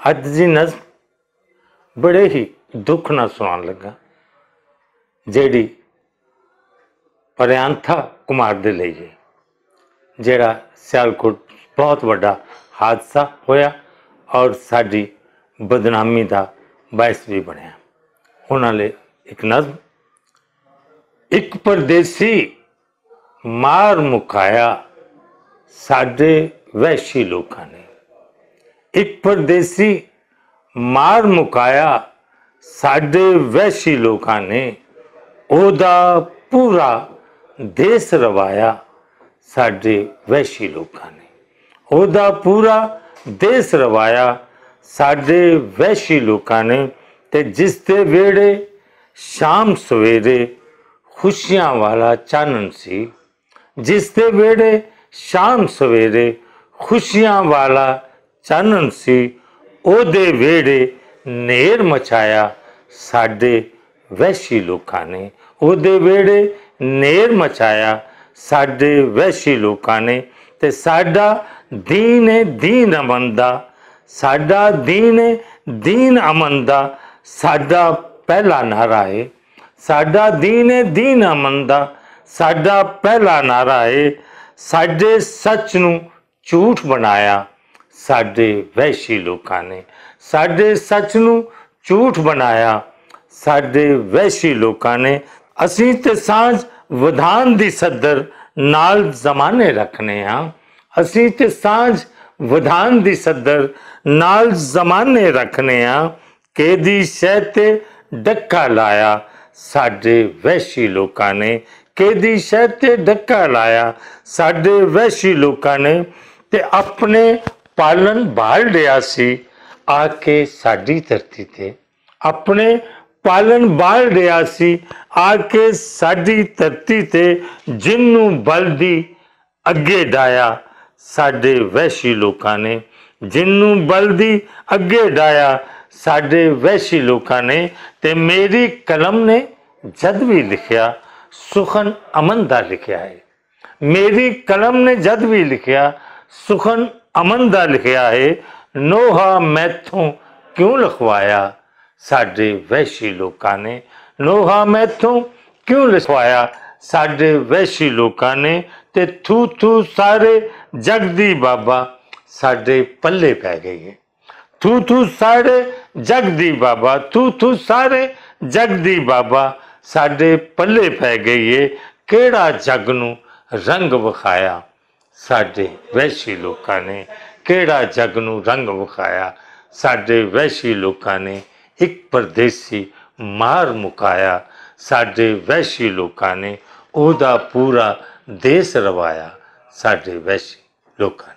अज की नज़म बड़े ही दुख नाल सुनान लगा, जिहड़ी परियांथा कुमार दे लई है, जिहड़ा सियालकोट बहुत बड़ा हादसा होया और साडी बदनामी का बायस भी बनया। उन्होंने एक नज़म, एक परदेसी मार मुकाया साडे वहशी लोकां ने, एक परदेसी मार मुकाया साडे वहशी लोकां ने, ओदा पूरा देश रवाया साडे वहशी लोकां ने, ओदा पूरा देश रवाया साडे वहशी लोकां ने। ते जिस दे वेड़े शाम सवेरे खुशियां वाला चानन सी, जिस दे वेड़े शाम सवेरे खुशियां वाला चानन सी, ओदे वेड़े नेर मचाया साडे वहशी लोकां ने, ओदे वेड़े नेर मचाया साडे वहशी लोकां ने। ते साडा दीन है दीन अमन दा, साडा दीन है दीन अमन दा साडा पहला नारा है, साडा दीन है दीन अमन दा साडा पहला नारा है। साडे सच नूं झूठ बनाया साडे वहशी लोकां ने, साडे सच नूं झूठ बनाया साडे वहशी लोकां ने। असीं ते सांझ विधान दी सदर नाल जमाने रखने हाँ, असीं ते सांझ विधान दी सदर नाल जमाने रखने हाँ। केदी शह ते डक्का लाया साडे वहशी लोकां ने, केदी शह ते डक्का लाया साडे वहशी लोकां ने। ते अपने पालन बाल लिया सी आके साडी धरती ते, अपने पालन बाल लिया सी आके साडी धरती ते, जिन्नू बलदी अगे डाया साडे वहशी लोकां ने, जिन्नू बलदी अगे डाया साडे वहशी लोकां ने। ते मेरी कलम ने जद भी लिखिया सुखन अमन दा लिखिया है, मेरी कलम ने जद भी लिखिया सुखन अमन दा लिखिया है। नोहा मैथों क्यों लिखवाया साडे वहशी लोकां ने, नोहा मैथों क्यों लिखवाया साडे वहशी लोकां ने। ते थू थू सारे जग दी बाबा साडे पल्ले पै गई है, थू थू सारे जग दी बाबा, थू थू सारे जग दी बाबा साडे पल्ले पै गई है। केड़ा जग नूं रंग विखाया साडे वहशी लोकां ने, केड़ा जग नूं रंग विखाया साडे वहशी लोकां ने। एक परदेसी मार मुकाया साडे वहशी लोकां ने, ओदा पूरा देश रवाया साडे वहशी लोकां ने।